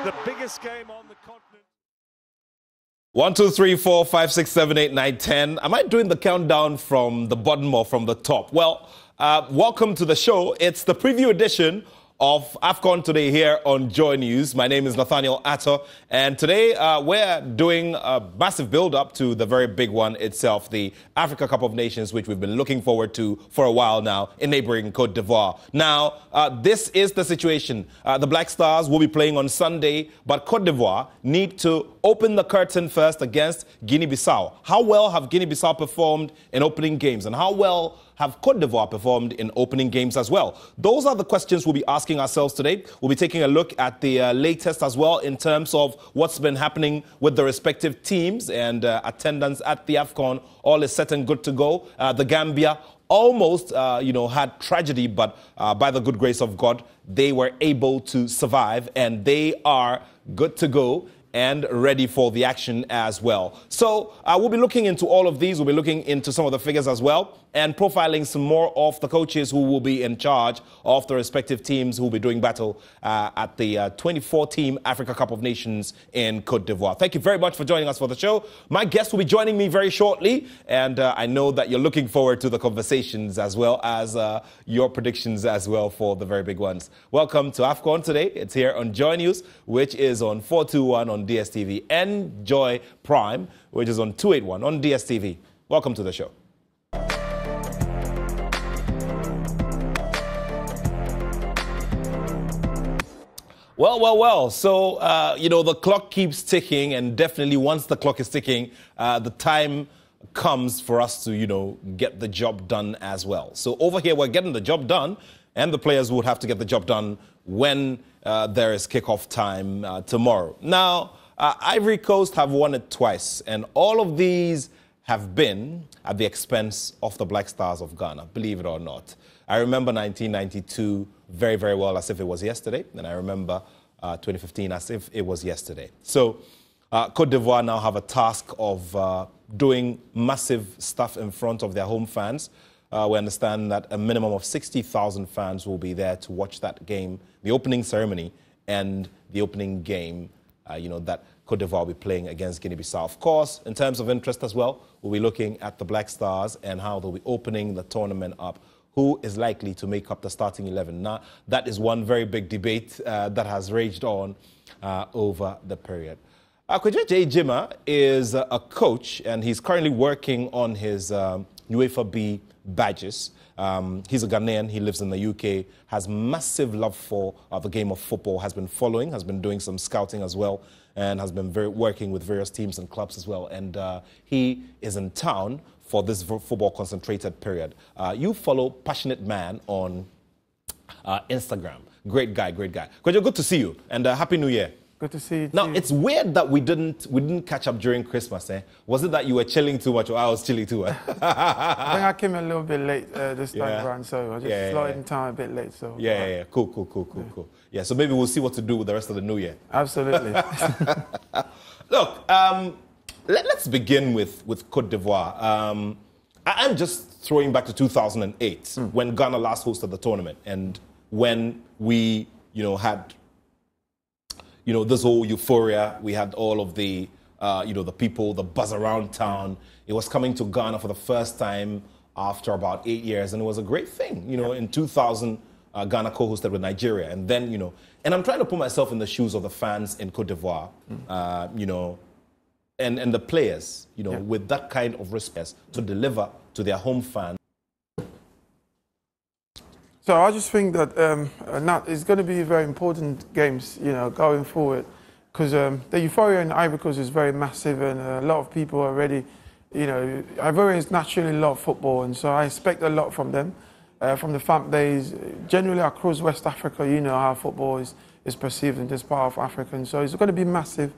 the biggest game on the continent. 1, 2, 3, 4, 5, 6, 7, 8, 9, 10. Am I doing the countdown from the bottom or from the top? Well, welcome to the show. It's the preview edition of AFCON Today here on Joy News. My name is Nathaniel Atto, and today we're doing a massive build-up to the very big one itself, the Africa Cup of Nations, which we've been looking forward to for a while now in neighboring Côte d'Ivoire. Now, this is the situation. The Black Stars will be playing on Sunday, but Côte d'Ivoire need to open the curtain first against Guinea-Bissau. How well have Guinea-Bissau performed in opening games, and how well have Côte d'Ivoire performed in opening games as well? Those are the questions we'll be asking ourselves today. We'll be taking a look at the latest as well in terms of what's been happening with the respective teams and attendance at the AFCON. All is set and good to go. The Gambia almost, had tragedy, but by the good grace of God, they were able to survive, and they are good to go and ready for the action as well. So we'll be looking into all of these. We'll be looking into some of the figures as well and profiling some more of the coaches who will be in charge of the respective teams who will be doing battle at the 24-team Africa Cup of Nations in Côte d'Ivoire. Thank you very much for joining us for the show. My guest will be joining me very shortly, and I know that you're looking forward to the conversations as well as your predictions as well for the very big ones. Welcome to AFCON Today. It's here on Joy News, which is on 421 on DSTV, and Joy Prime, which is on 281 on DSTV. Welcome to the show. Well. So, the clock keeps ticking, and definitely once the clock is ticking, the time comes for us to, get the job done as well. So over here, we're getting the job done, and the players would have to get the job done when there is kickoff time tomorrow. Now, Ivory Coast have won it twice, and all of these have been at the expense of the Black Stars of Ghana, believe it or not. I remember 1992 very, very well, as if it was yesterday, and I remember 2015 as if it was yesterday. So Côte d'Ivoire now have a task of doing massive stuff in front of their home fans. We understand that a minimum of 60,000 fans will be there to watch that game, the opening ceremony and the opening game, that Côte d'Ivoire will be playing against Guinea-Bissau. Of course, in terms of interest as well, we'll be looking at the Black Stars and how they'll be opening the tournament up. Who is likely to make up the starting 11? Now, that is one very big debate that has raged on over the period. Akweja J. Jima is a coach, and he's currently working on his UEFA B badges. He's a Ghanaian. He lives in the UK, has massive love for the game of football, has been following, has been doing some scouting as well, and has been working with various teams and clubs as well. And he is in town for this football concentrated period. You follow Passionate Man on Instagram. Great guy. Kweja, good to see you, and Happy New Year. Good to see you too. Now, it's weird that we didn't catch up during Christmas, eh? Was it that you were chilling too much or I was chilling too much? I think I came a little bit late this time around, so I just slotted in time a bit late. So Cool. Yeah, so maybe we'll see what to do with the rest of the new year. Absolutely. Look, let's begin with Côte d'Ivoire. I'm just throwing back to 2008 when Ghana last hosted the tournament, and when we, had this whole euphoria. We had all of the, the people, the buzz around town. It was coming to Ghana for the first time after about 8 years, and it was a great thing. In 2000, Ghana co-hosted with Nigeria, and then, and I'm trying to put myself in the shoes of the fans in Côte d'Ivoire, and the players, with that kind of respect to deliver to their home fans. So I just think that it's going to be very important games, going forward, because the euphoria in Ivory Coast is very massive, and a lot of people are ready. Ivorians naturally love football, and so I expect a lot from them, from the fan base. Generally across West Africa, how football is perceived in this part of Africa, and so it's going to be massive.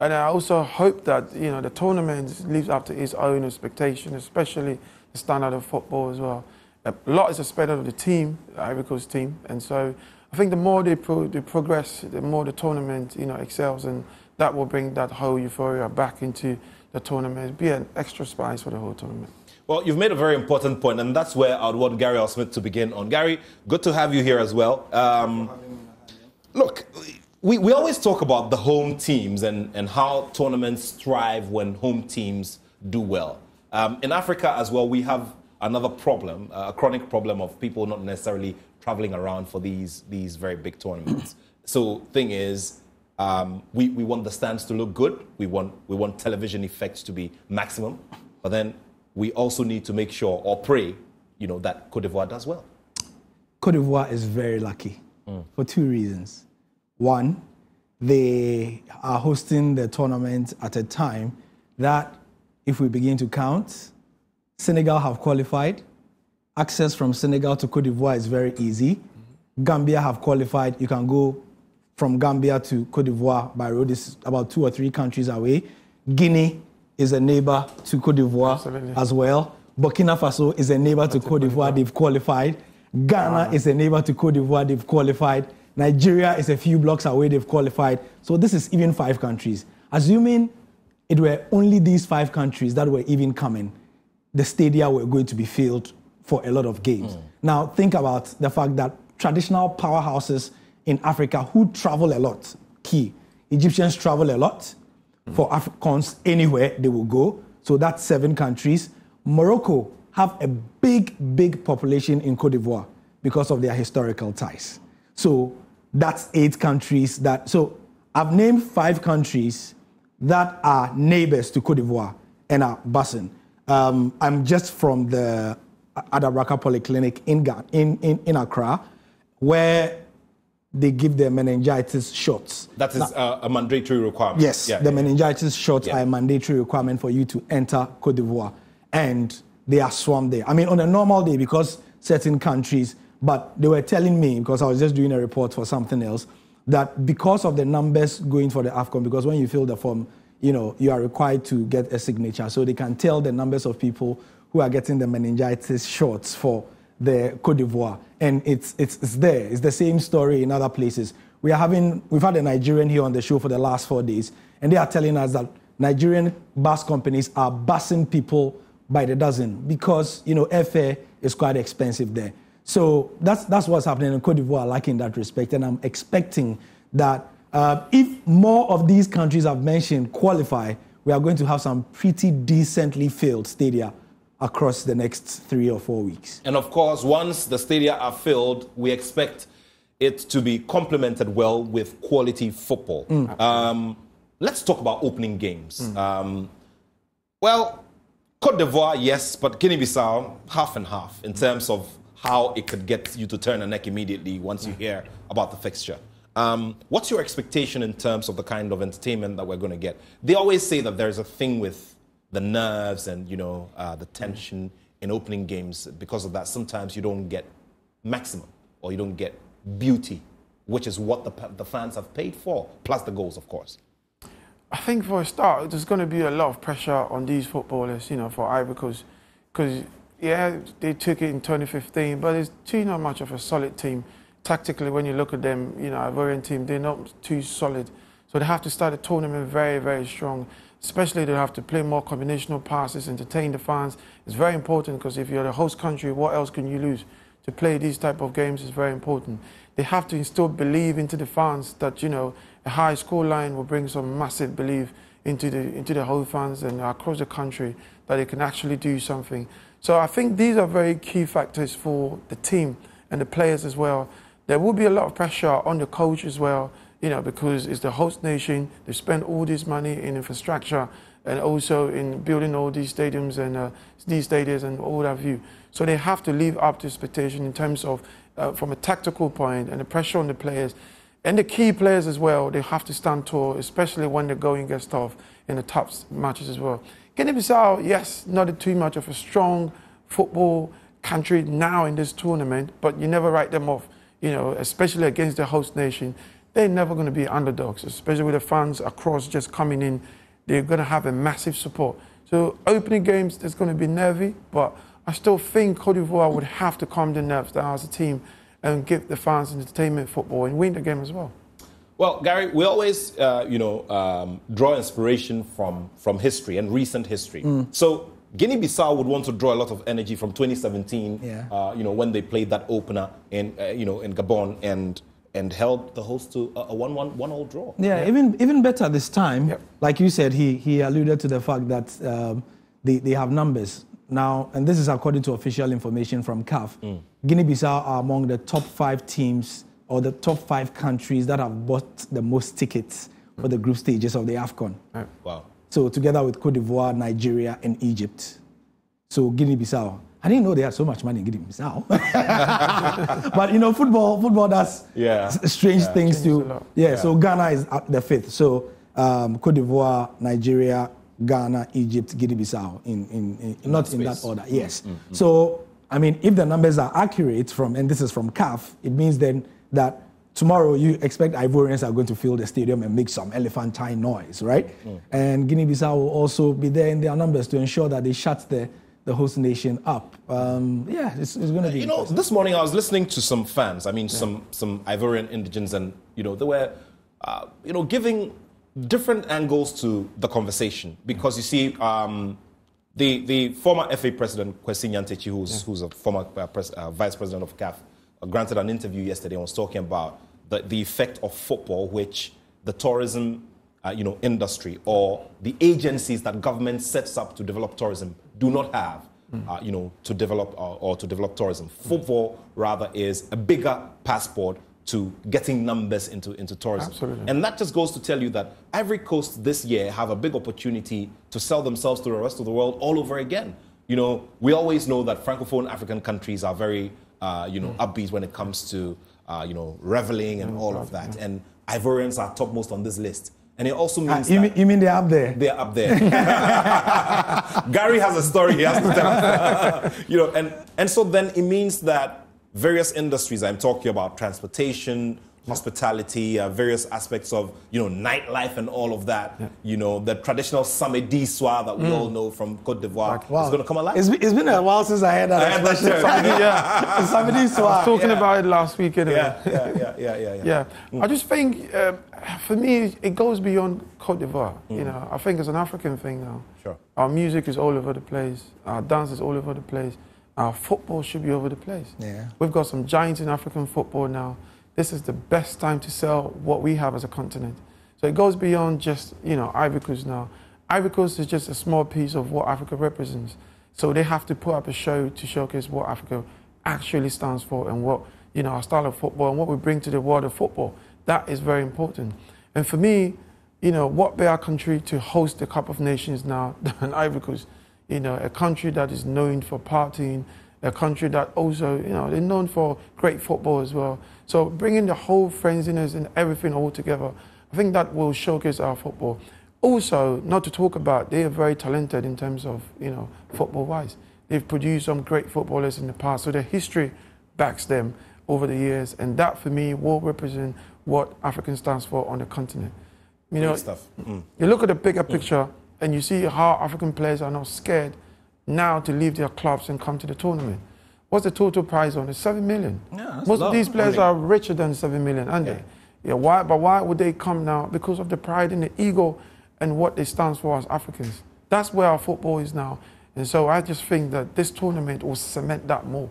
And I also hope that the tournament lives up to its own expectation, especially the standard of football as well. A lot is expected of the team, the Ivory Coast team, and so I think the more they progress, the more the tournament excels, and that will bring that whole euphoria back into the tournament. It'll be an extra spice for the whole tournament. Well, you've made a very important point, and that's where I'd want Gary L. Smith to begin on. Gary, good to have you here as well. Look, we always talk about the home teams and how tournaments thrive when home teams do well. In Africa as well, we have another problem, a chronic problem of people not necessarily traveling around for these very big tournaments. So thing is, we want the stands to look good. We want television effects to be maximum. But then we also need to make sure or pray, that Côte d'Ivoire does well. Côte d'Ivoire is very lucky for two reasons. One, they are hosting the tournament at a time that, if we begin to count, Senegal have qualified. Access from Senegal to Côte d'Ivoire is very easy. Gambia have qualified. You can go from Gambia to Côte d'Ivoire by road. It's about 2 or 3 countries away. Guinea is a neighbor to Côte d'Ivoire as well. Burkina Faso is a neighbor to Côte d'Ivoire. They've qualified. Ghana is a neighbor to Côte d'Ivoire. They've qualified. Nigeria is a few blocks away. They've qualified. So this is even 5 countries. Assuming it were only these 5 countries that were even coming, the stadia were going to be filled for a lot of games. Now, think about the fact that traditional powerhouses in Africa who travel a lot, key. Egyptians travel a lot. For AFCONs, anywhere they will go. So that's 7 countries. Morocco have a big population in Côte d'Ivoire because of their historical ties. So that's 8 countries so I've named 5 countries that are neighbors to Côte d'Ivoire and are buzzing. I'm just from the Adabraka Polyclinic in Accra, where they give their meningitis shots. That is a mandatory requirement. Yes, meningitis shots are a mandatory requirement for you to enter Côte d'Ivoire. And they are swarmed there. I mean, on a normal day, because certain countries, but they were telling me, because I was just doing a report for something else, that because of the numbers going for the AFCON, because when you fill the form, you are required to get a signature. So they can tell the numbers of people who are getting the meningitis shots for the Côte d'Ivoire. And it's there. It's the same story in other places. We've had a Nigerian here on the show for the last 4 days, and they are telling us that Nigerian bus companies are busing people by the dozen because, airfare is quite expensive there. So that's what's happening in Côte d'Ivoire, like in that respect. And I'm expecting that if more of these countries I've mentioned qualify, we are going to have some pretty decently filled stadia across the next 3 or 4 weeks. And of course, once the stadia are filled, we expect it to be complemented well with quality football. Let's talk about opening games. Well, Côte d'Ivoire, yes, but Guinea-Bissau, half and half in terms of how it could get you to turn a neck immediately once you hear about the fixture. What's your expectation in terms of the kind of entertainment that we're going to get? They always say that there's a thing with the nerves and, the tension in opening games. Because of that, sometimes you don't get maximum or you don't get beauty, which is what the fans have paid for, plus the goals, of course. I think for a start, there's going to be a lot of pressure on these footballers, for Ivory Coast. Because, they took it in 2015, but it's too not much of a solid team. Tactically, when you look at them, Ivorian team, they're not too solid. So they have to start the tournament very, very strong. Especially they have to play more combinational passes, entertain the fans. It's very important because if you're the host country, what else can you lose? To play these type of games is very important. They have to instill belief into the fans that, a high score line will bring some massive belief into the whole fans and across the country that they can actually do something. So I think these are very key factors for the team and the players as well. There will be a lot of pressure on the coach as well, because it's the host nation. They spend all this money in infrastructure and also in building all these stadiums and these stadiums and all that view. So they have to live up to expectation in terms of, from a tactical point, and the pressure on the players. And the key players as well, they have to stand tall, especially when the going gets tough in the tough matches as well. Guinea-Bissau, yes, not too much of a strong football country now in this tournament, but you never write them off, especially against the host nation. They're never going to be underdogs, especially with the fans across just coming in. They're going to have a massive support. So opening games, it's going to be nervy, but I still think Côte d'Ivoire would have to calm the nerves down as a team and give the fans entertainment football and win the game as well. Well, Gary, we always, draw inspiration from history and recent history. So Guinea-Bissau would want to draw a lot of energy from 2017, when they played that opener in Gabon, and and held the host to a 1-1 draw. Yeah, even better this time. Yep. Like you said, he alluded to the fact that they have numbers now, and this is according to official information from CAF. Guinea-Bissau are among the top 5 teams or the top 5 countries that have bought the most tickets for the group stages of the AFCON. Wow. So together with Cote d'Ivoire, Nigeria, and Egypt. So Guinea-Bissau. I didn't know they had so much money in Guinea-Bissau. But you know, football does strange things too. So Ghana is at the 5th. So Cote d'Ivoire, Nigeria, Ghana, Egypt, Guinea-Bissau, in not in that order. Yes. So I mean, if the numbers are accurate and this is from CAF, it means then that tomorrow you expect Ivorians are going to fill the stadium and make some elephantine noise, right? And Guinea-Bissau will also be there in their numbers to ensure that they shut the host nation up. It's going to be. You know, this morning I was listening to some fans. I mean, some Ivorian indigents, and you know, they were, giving different angles to the conversation because you see, the former FA president Kwesi Nyantakyi, who's a former vice president of CAF, granted an interview yesterday and was talking about the effect of football, which the tourism industry or the agencies that government sets up to develop tourism do not have, to develop tourism. Football, rather, is a bigger passport to getting numbers into tourism. Absolutely. And that just goes to tell you that Ivory Coast this year have a big opportunity to sell themselves to the rest of the world all over again. You know, we always know that Francophone African countries are very, upbeat when it comes to, reveling and all of that. And Ivorians are topmost on this list. And it also means you mean they're up there? They're up there. Gary has a story he has to tell. And so then it means that various industries, I'm talking about transportation, hospitality, various aspects of, nightlife and all of that, the traditional samedi soir that we all know from Cote d'Ivoire is going to come alive. It's been a while since I heard that. Samedi soir. I was talking about it last week anyway. Yeah. I just think, for me, it goes beyond Cote d'Ivoire. I think it's an African thing now. Sure. Our music is all over the place. Our dance is all over the place. Our football should be over the place. Yeah. We've got some giants in African football now. This is the best time to sell what we have as a continent. So it goes beyond just, Ivory Coast now. Ivory Coast is just a small piece of what Africa represents. So they have to put up a show to showcase what Africa actually stands for and what, our style of football and what we bring to the world of football. That is very important. And for me, what better country to host the Cup of Nations now than Ivory Coast? A country that is known for partying, a country that also, they're known for great football as well. So bringing the whole frenziness and everything all together, I think that will showcase our football. Also, not to talk about, they are very talented in terms of, football-wise. They've produced some great footballers in the past, so their history backs them over the years, and that for me will represent what African stands for on the continent. You look at the bigger picture, and you see how African players are not scared now to leave their clubs and come to the tournament. What's the total prize on it? 7 million. Yeah, most of these players are richer than 7 million, aren't they? Yeah. Why? But why would they come now? Because of the pride and the ego and what they stand for as Africans. That's where our football is now. And so I just think that this tournament will cement that more.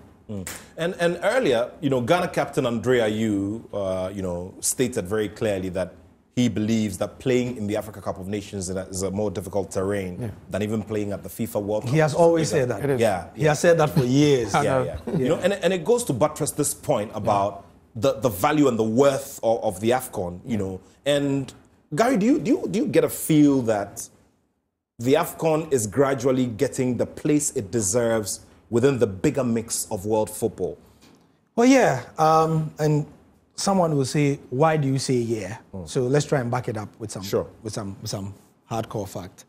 And earlier, Ghana captain Andre Ayew, stated very clearly that he believes that playing in the Africa Cup of Nations is a more difficult terrain than even playing at the FIFA World Cup. He has always said that. Yeah. He has said that for years. And it goes to buttress this point about the value and the worth of the AFCON, And Gary, do you get a feel that the AFCON is gradually getting the place it deserves within the bigger mix of world football? Well, yeah. And someone will say, why do you say yeah? So let's try and back it up with some hardcore fact.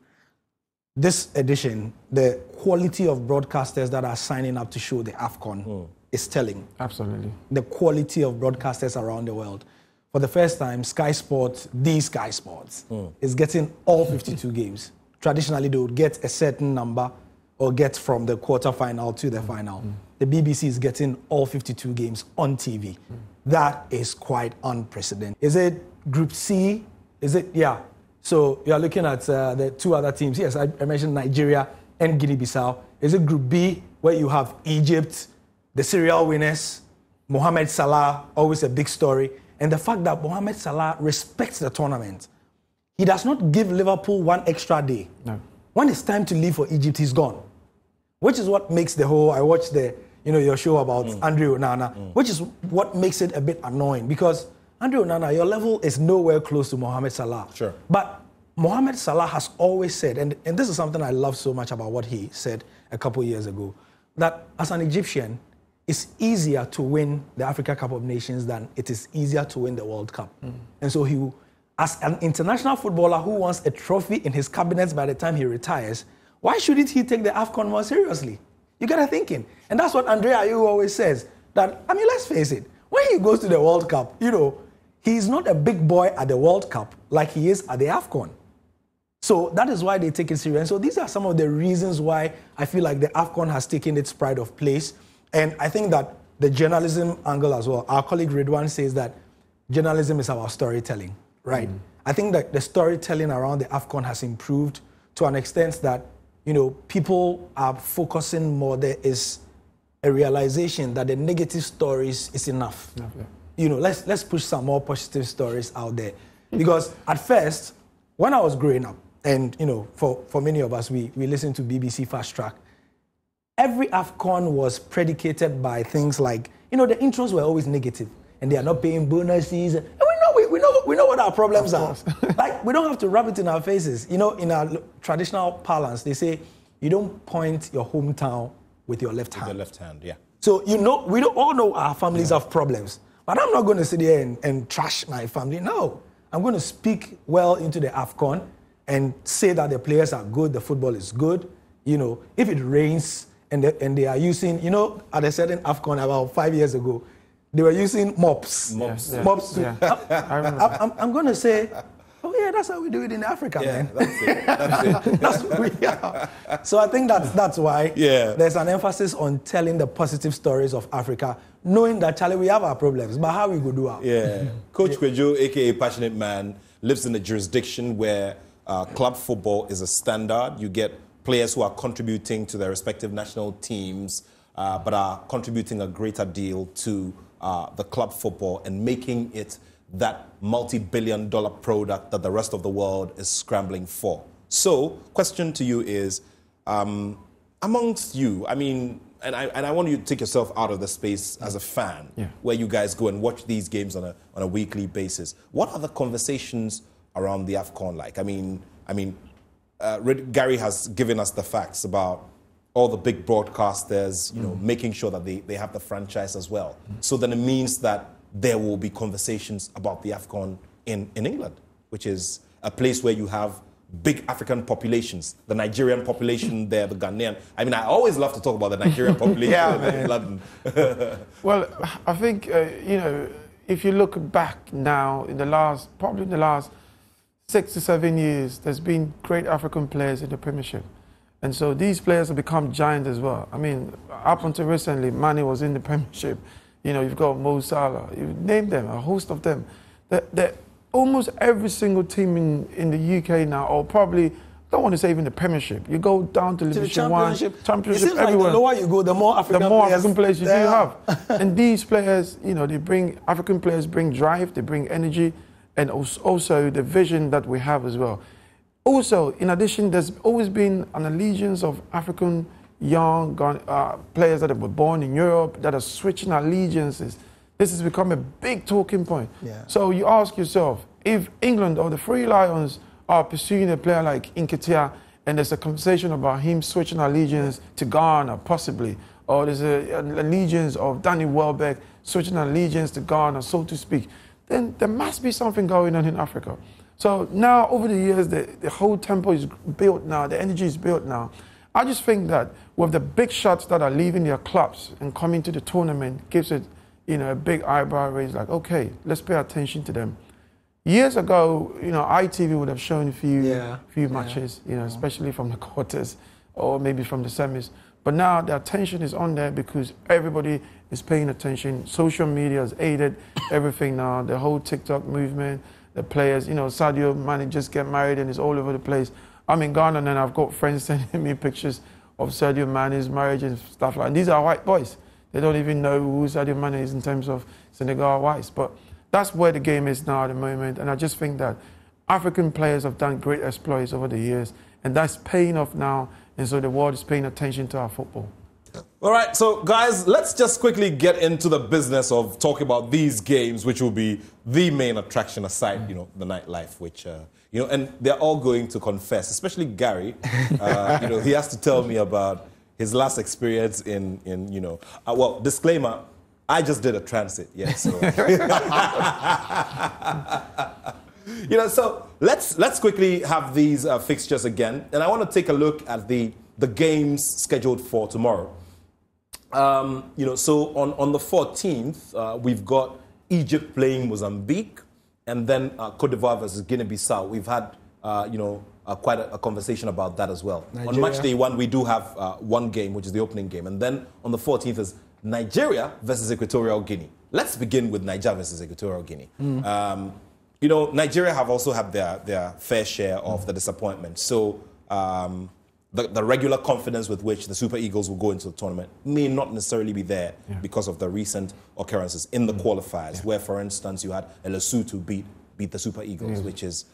This edition, the quality of broadcasters that are signing up to show the AFCON is telling. Absolutely. The quality of broadcasters around the world. For the first time, Sky Sports is getting all 52 games. Traditionally, they would get a certain number or get from the quarterfinal to the final. The BBC is getting all 52 games on TV. That is quite unprecedented. Is it Group C? Is it? Yeah. So you are looking at the two other teams. Yes, I mentioned Nigeria and Guinea-Bissau. Is it Group B, where you have Egypt, the serial winners, Mohamed Salah, always a big story, and the fact that Mohamed Salah respects the tournament. He does not give Liverpool one extra day. No. When it's time to leave for Egypt, he's gone. Which is what makes the whole, I watched your show about Andre Onana, which is what makes it a bit annoying, because Andre Onana, your level is nowhere close to Mohamed Salah. Sure. But Mohamed Salah has always said, and this is something I love so much about what he said a couple years ago, that as an Egyptian, it's easier to win the Africa Cup of Nations than it is easier to win the World Cup. And so he, as an international footballer who wants a trophy in his cabinet by the time he retires, why shouldn't he take the AFCON more seriously? You get a thinking. And that's what Andre Ayew always says, that, I mean, let's face it, when he goes to the World Cup, he's not a big boy at the World Cup like he is at the AFCON. So that is why they take it serious. And so these are some of the reasons why I feel like the AFCON has taken its pride of place. And I think that the journalism angle as well, our colleague Ridwan says that journalism is about storytelling, right? I think that the storytelling around the AFCON has improved to an extent that, people are focusing more. There is a realization that the negative stories is enough. Let's push some more positive stories out there. Because at first, when I was growing up, and for many of us, we listened to BBC Fast Track, every AFCON was predicated by things like, the intros were always negative, and they are not paying bonuses. And we know what our problems are. Like, we don't have to rub it in our faces. In our traditional parlance, they say, you don't point your hometown with your left hand. With the left hand, yeah. So, we don't all know our families have problems. But I'm not going to sit here and trash my family. No. I'm going to speak well into the AFCON and say that the players are good, the football is good. If it rains and they are using, at a certain AFCON about 5 years ago, they were using mops. Mops. Yeah. I'm going to say, oh yeah, that's how we do it in Africa, man. That's it. That's what we are. So I think that's why there's an emphasis on telling the positive stories of Africa, knowing that, Charlie, we have our problems, but how we go do our Coach Kwejo, a.k.a. Passionate Man, lives in a jurisdiction where club football is a standard. You get players who are contributing to their respective national teams, but are contributing a greater deal to the club football and making it that multi-billion-dollar product that the rest of the world is scrambling for. So, question to you is, amongst you, I mean, and I want you to take yourself out of the space as a fan, where you guys go and watch these games on a weekly basis. What are the conversations around the AFCON like? I mean, Gary has given us the facts about all the big broadcasters, making sure that they have the franchise as well. So then it means that there will be conversations about the AFCON in England, which is a place where you have big African populations, the Nigerian population there, the Ghanaian. I mean, I always love to talk about the Nigerian population in London. Well, I think, if you look back now, probably in the last 6 to 7 years, there's been great African players in the Premiership. And so these players have become giants as well. I mean, up until recently, Mane was in the Premiership. You've got Mo Salah. You name them, a host of them. Almost every single team in the UK now, or probably, I don't want to say even the Premiership. You go down to Division 1, Championship, it seems everywhere. Like the lower you go, the more African players you do have. And these players, African players bring drive, they bring energy, and also the vision that we have as well. Also, in addition, there's always been an allegiance of African young players that were born in Europe that are switching allegiances. This has become a big talking point. So you ask yourself, if England or the Three Lions are pursuing a player like Nketiah, and there's a conversation about him switching allegiance to Ghana, possibly, or there's an allegiance of Danny Welbeck switching allegiance to Ghana, so to speak, then there must be something going on in Africa. So now, over the years, the whole tempo is built now, the energy is built now. I just think that with the big shots that are leaving their clubs and coming to the tournament gives it, a big eyebrow raise, like, okay, let's pay attention to them. Years ago, ITV would have shown a few matches, especially from the quarters or maybe from the semis. But now the attention is on there because everybody is paying attention. Social media has aided everything now, the whole TikTok movement. The players, Sadio Mane just get married and it's all over the place. I'm in Ghana and I've got friends sending me pictures of Sadio Mane's marriage and stuff like that. And these are white boys. They don't even know who Sadio Mane is in terms of Senegal whites. But that's where the game is now at the moment. And I just think that African players have done great exploits over the years, and that's paying off now. And so the world is paying attention to our football. All right, so guys, let's just quickly get into the business of talking about these games, which will be the main attraction aside, the nightlife, which, and they're all going to confess, especially Gary. He has to tell me about his last experience in well, disclaimer, I just did a transit, so. So let's quickly have these fixtures again, and I want to take a look at the games scheduled for tomorrow. So on the 14th, we've got Egypt playing Mozambique, and then Cote d'Ivoire versus Guinea-Bissau. We've had, quite a conversation about that as well. Nigeria. On match day 1, we do have one game, which is the opening game, and then on the 14th is Nigeria versus Equatorial Guinea. Let's begin with Nigeria versus Equatorial Guinea. Nigeria have also had their fair share of the disappointment. So the regular confidence with which the Super Eagles will go into the tournament may not necessarily be there because of the recent occurrences in the qualifiers, where, for instance, you had Lesotho beat the Super Eagles, which is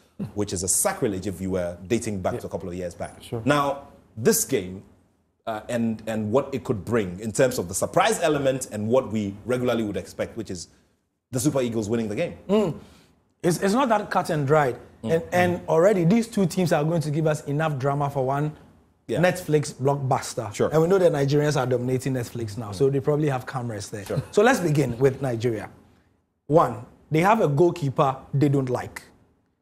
a sacrilege if you were dating back to a couple of years back. Sure. Now, this game and what it could bring in terms of the surprise element and what we regularly would expect, which is the Super Eagles winning the game. It's not that cut and dried. And already these two teams are going to give us enough drama for one Netflix blockbuster. Sure. And we know that Nigerians are dominating Netflix now, so they probably have cameras there. Sure. So let's begin with Nigeria. One, they have a goalkeeper they don't like.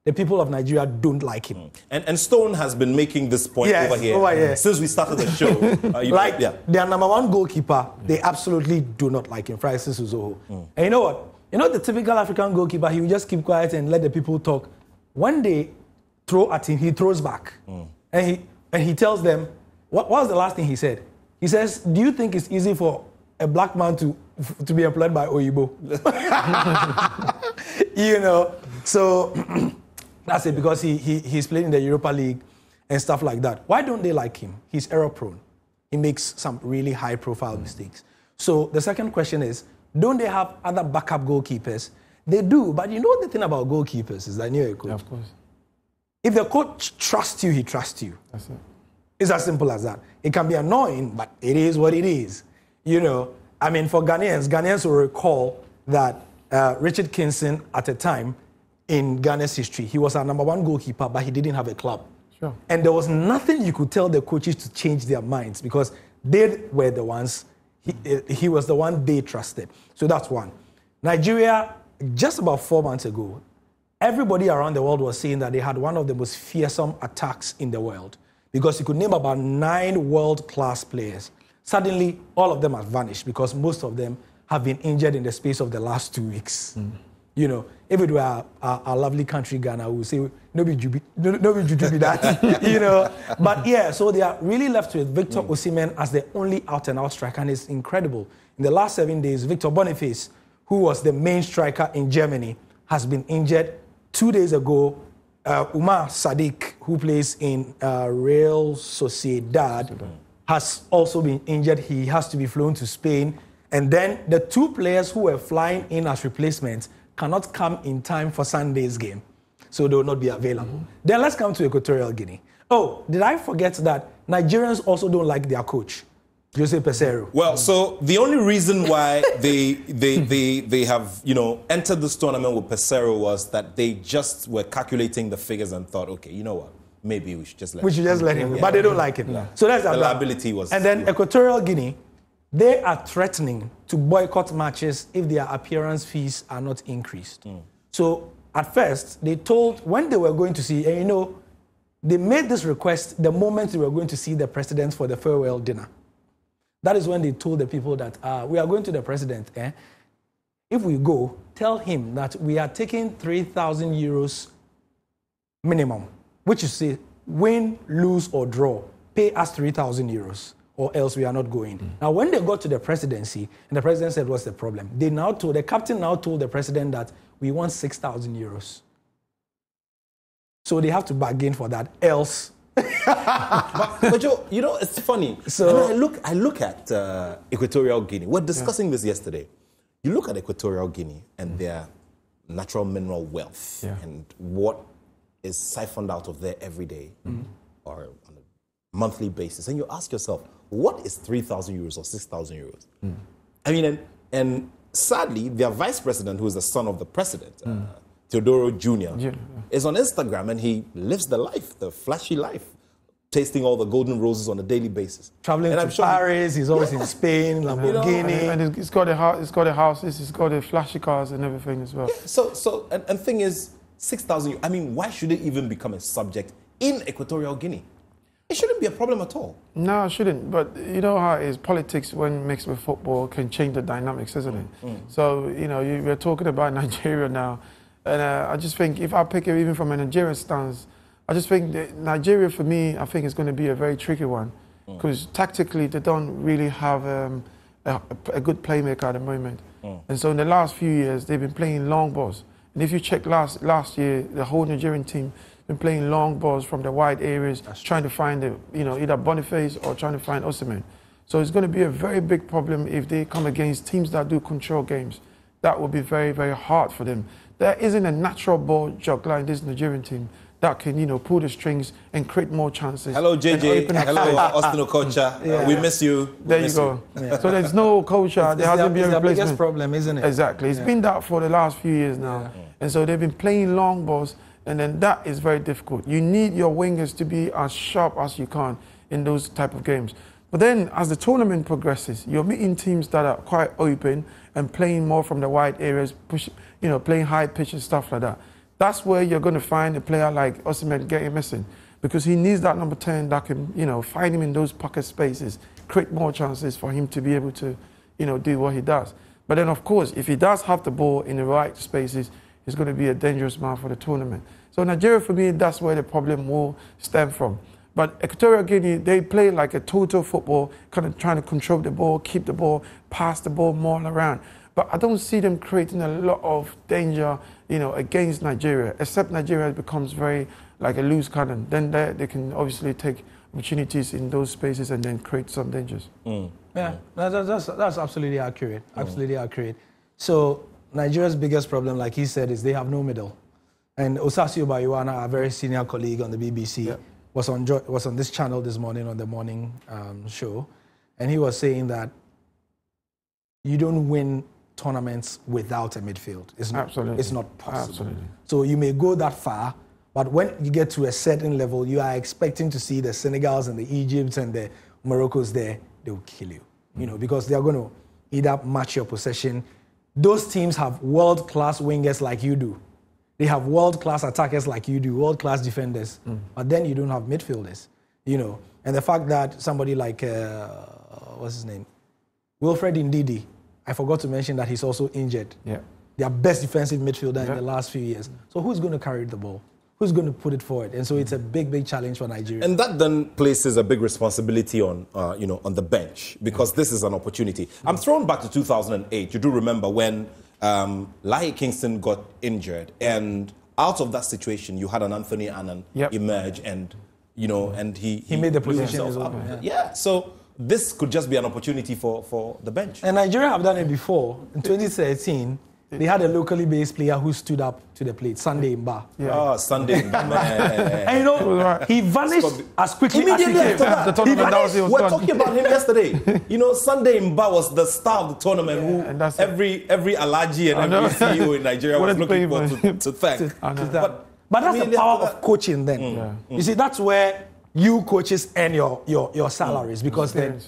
The people of Nigeria don't like him. And Stone has been making this point over here since we started the show. Their number one goalkeeper, they absolutely do not like him, Francis Uzoho. And you know what? The typical African goalkeeper, he will just keep quiet and let the people talk. When they throw at him, he throws back. And he tells them, what was the last thing he said? He says, do you think it's easy for a black man to be employed by Oyibo? So that's it, because he's playing in the Europa League and stuff like that. Why don't they like him? He's error prone. He makes some really high profile mistakes. So the second question is, don't they have other backup goalkeepers? They do, but the thing about goalkeepers is that you're a coach. Yeah, of course. If the coach trusts you, he trusts you. That's it. It's as simple as that. It can be annoying, but it is what it is. For Ghanaians will recall that Richard Kinson, at a time in Ghana's history, he was our number one goalkeeper, but he didn't have a club. Sure. And there was nothing you could tell the coaches to change their minds, because they were the ones, he was the one they trusted. So that's one. Nigeria, just about 4 months ago, everybody around the world was saying that they had one of the most fearsome attacks in the world, because you could name about 9 world-class players. Suddenly, all of them have vanished because most of them have been injured in the space of the last 2 weeks. If it were our lovely country, Ghana, we would say, no be that, But so they are really left with Victor Osimhen as the only out-and-out striker, and it's incredible. In the last 7 days, Victor Boniface, who was the main striker in Germany, has been injured. 2 days ago, Umar Sadiq, who plays in Real Sociedad, has also been injured. He has to be flown to Spain. And then the 2 players who were flying in as replacements cannot come in time for Sunday's game, so they will not be available. Then let's come to Equatorial Guinea. Oh, did I forget that Nigerians also don't like their coach, Jose Peseiro? Well, so the only reason why they have entered this tournament with Peseiro was that they just were calculating the figures and thought, okay, you know what, maybe we should just let him. But they don't like him. Yeah. So that's the liability was. And then Equatorial Guinea, they are threatening to boycott matches if their appearance fees are not increased. So at first, they told, when they were going to see, they made this request the moment they were going to see the president for the farewell dinner. That is when they told the people that we are going to the president. If we go, tell him that we are taking 3,000 euros minimum, which is say, win, lose, or draw, pay us 3,000 euros. Or else we are not going. Now, when they got to the presidency, and the president said, what's the problem? The captain now told the president that we want 6,000 euros. So they have to bargain for that, else. but Joe, it's funny. So and I look at Equatorial Guinea. We're discussing this yesterday. You look at Equatorial Guinea and their natural mineral wealth and what is siphoned out of there every day or on a monthly basis, and you ask yourself, what is 3,000 euros or 6,000 euros? I mean, and sadly, their vice president, who is the son of the president, Teodoro Jr., is on Instagram, and he lives the life, the flashy life, tasting all the golden roses on a daily basis. Traveling to Paris, he's always in Spain, Lamborghini. And he's got the houses, he's got the flashy cars and everything as well. Yeah, so thing is, 6,000, I mean, why should it even become a subject in Equatorial Guinea? It shouldn't be a problem at all. No, it shouldn't. But you know how it is, politics when mixed with football can change the dynamics, isn't it? So, you know, we're talking about Nigeria now. And I just think if I pick it even from a Nigerian stance, I just think that Nigeria, for me, I think is going to be a very tricky one. Because tactically, they don't really have a good playmaker at the moment. And so in the last few years, they've been playing long balls. And if you check last year, the whole Nigerian team been playing long balls from the wide areas, trying to find either Boniface or trying to find Osimhen. So it's going to be a very big problem if they come against teams that do control games. That will be very, very hard for them. There isn't a natural ball juggler in this Nigerian team that can, pull the strings and create more chances. Hello, JJ. Hello, Austin Okocha. We miss you. There you go. Yeah. So there's no Okocha. There hasn't been a replacement. It's the biggest problem, isn't it? Exactly. It's been that for the last few years now. And so they've been playing long balls, and then that is very difficult. You need your wingers to be as sharp as you can in those type of games. But then as the tournament progresses, you're meeting teams that are quite open and playing more from the wide areas, playing high pitch and stuff like that. That's where you're going to find a player like Osimhen getting missing, because he needs that number 10 that can, find him in those pocket spaces, create more chances for him to be able to, do what he does. But then, of course, if he does have the ball in the right spaces, he's going to be a dangerous man for the tournament. So Nigeria, for me, that's where the problem will stem from. But Equatorial Guinea, they play like a total football, kind of trying to control the ball, keep the ball, pass the ball more around. But I don't see them creating a lot of danger, against Nigeria, except Nigeria becomes very like a loose cannon. Then they can obviously take opportunities in those spaces and then create some dangers. Yeah, that's absolutely accurate. Absolutely accurate. So Nigeria's biggest problem, like he said, is they have no middle. And Osasio Bayuana, a very senior colleague on the BBC, was on this channel this morning on the morning show, and he was saying that you don't win tournaments without a midfield. It's not possible. Absolutely. So you may go that far, but when you get to a certain level, you are expecting to see the Senegals and the Egypts and the Moroccos there, they will kill you, because they are going to either match your possession. Those teams have world-class wingers like you do. They have world-class attackers like you do, world-class defenders. But then you don't have midfielders, And the fact that somebody like, what's his name? Wilfred Ndidi, I forgot to mention that he's also injured. Yeah. Their best defensive midfielder in the last few years. So who's going to carry the ball? Who's going to put it forward? And so it's a big, big challenge for Nigeria. And that then places a big responsibility on, on the bench, because this is an opportunity. I'm thrown back to 2008. You do remember when Lahi Kingston got injured, and out of that situation, you had an Anthony Annan emerge, and and he made the position as well. So this could just be an opportunity for the bench. And Nigeria have done it before. In 2013, they had a locally based player who stood up to the plate, Sunday Mba. Sunday Mba. And he vanished as quickly as he came. We're talking about him yesterday. Sunday Mba was the star of the tournament who every Alaji and every CEO in Nigeria was looking for to thank. But that's the power of coaching then. You see, that's where you coaches earn your salaries, because then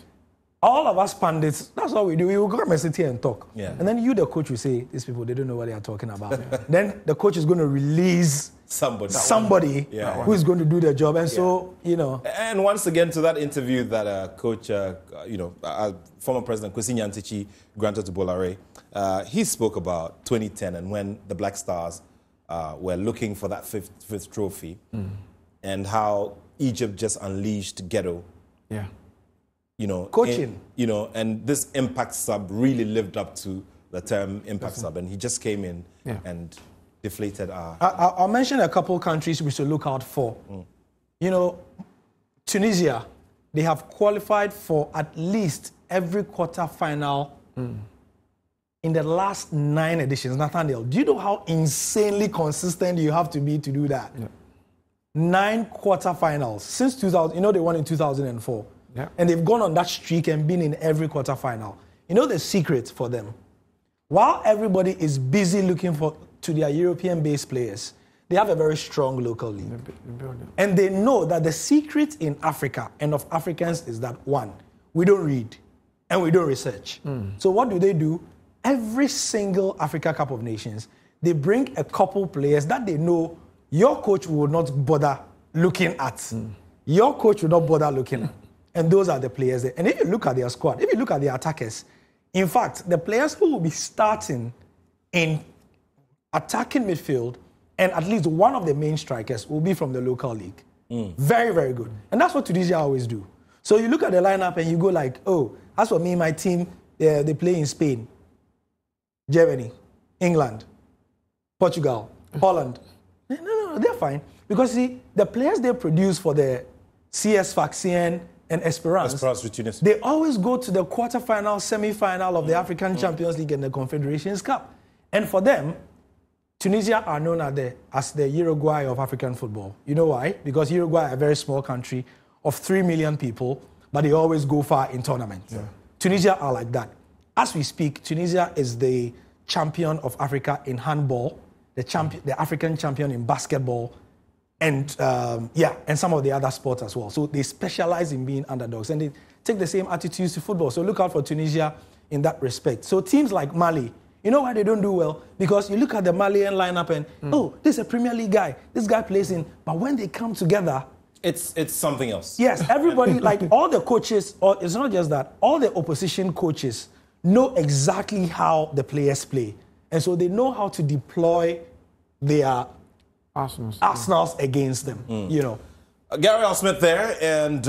all of us pundits, that's what we do. We will come and sit here and talk. And then you, the coach, will say, these people, they don't know what they are talking about. Then the coach is going to release somebody who is going to do the job. And so, And once again, to that interview that coach, former President Kwesi Nyantichi granted to Bolare, he spoke about 2010 and when the Black Stars were looking for that fifth trophy and how Egypt just unleashed ghetto. Coaching. And this impact sub really lived up to the term impact sub, and he just came in and deflated our... I'll mention a couple countries we should look out for. Tunisia, they have qualified for at least every quarter final in the last 9 editions. Nathaniel, do you know how insanely consistent you have to be to do that? Yeah. 9 quarterfinals since 2000. You know they won in 2004. Yeah. And they've gone on that streak and been in every quarterfinal. You know the secret for them? While everybody is busy looking to their European-based players, they have a very strong local league. And they know that the secret in Africa and of Africans is that, one, we don't read and we don't research. So what do? Every single Africa Cup of Nations, they bring a couple players that they know your coach will not bother looking at. Your coach will not bother looking at. And those are the players there. And if you look at their squad, if you look at their attackers, in fact, the players who will be starting in attacking midfield and at least one of the main strikers will be from the local league. Very, very good. And that's what Tunisia always do. So you look at the lineup and you go like, oh, as for me, my team, they play in Spain, Germany, England, Portugal, Holland. No, they're fine. Because see, the players they produce for the CS Sfaxien and Esperance, they always go to the quarterfinal, semi-final of the African Champions League and the Confederations Cup. And for them, Tunisia are known as the Uruguay of African football. You know why? Because Uruguay are a very small country of 3 million people, but they always go far in tournaments. Yeah. Tunisia are like that. As we speak, Tunisia is the champion of Africa in handball, the African champion in basketball, and and some of the other sports as well. So they specialize in being underdogs, and they take the same attitudes to football. So look out for Tunisia in that respect. So teams like Mali, you know why they don't do well? Because you look at the Malian lineup and, oh, this is a Premier League guy. This guy plays in. But when they come together, it's something else. Yes, everybody, like all the coaches, or it's not just that, all the opposition coaches know exactly how the players play. And so they know how to deploy their arsenals against them, you know. Gary Al Smith there, and,